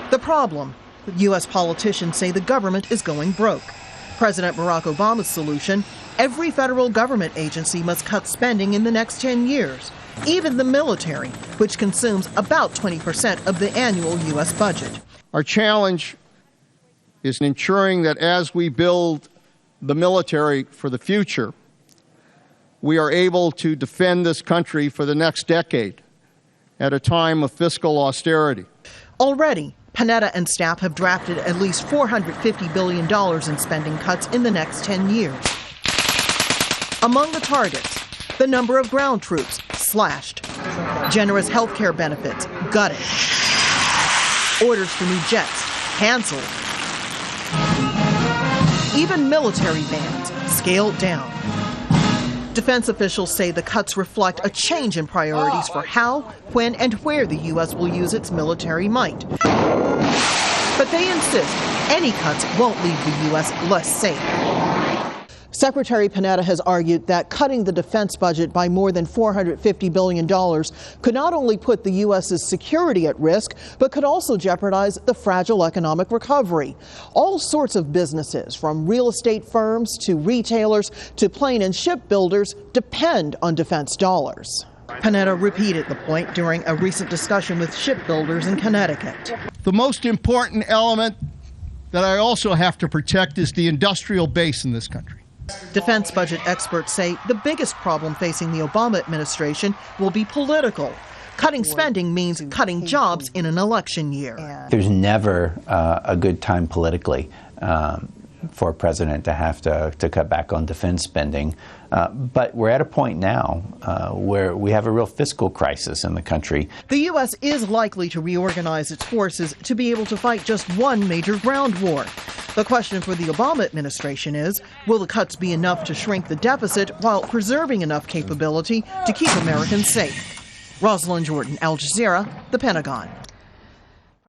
The problem, U.S. politicians say the government is going broke. President Barack Obama's solution, every federal government agency must cut spending in the next 10 years, even the military, which consumes about 20% of the annual U.S. budget. Our challenge is ensuring that as we build the military for the future, we are able to defend this country for the next decade at a time of fiscal austerity. Already, Panetta and staff have drafted at least $450 billion in spending cuts in the next 10 years. Among the targets, the number of ground troops slashed, generous health care benefits gutted, orders for new jets canceled, even military bans scaled down. Defense officials say the cuts reflect a change in priorities for how, when, and where the U.S. will use its military might. But they insist any cuts won't leave the U.S. less safe. Secretary Panetta has argued that cutting the defense budget by more than $450 billion could not only put the U.S.'s security at risk, but could also jeopardize the fragile economic recovery. All sorts of businesses, from real estate firms to retailers to plane and ship builders, depend on defense dollars. Panetta repeated the point during a recent discussion with shipbuilders in Connecticut. The most important element that I also have to protect is the industrial base in this country. Defense budget experts say the biggest problem facing the Obama administration will be political. Cutting spending means cutting jobs in an election year. There's never a good time politically for a president to have to cut back on defense spending. But we're at a point now where we have a real fiscal crisis in the country. The U.S. is likely to reorganize its forces to be able to fight just one major ground war. The question for the Obama administration is, will the cuts be enough to shrink the deficit while preserving enough capability to keep Americans safe? Rosalind Jordan, Al Jazeera, the Pentagon.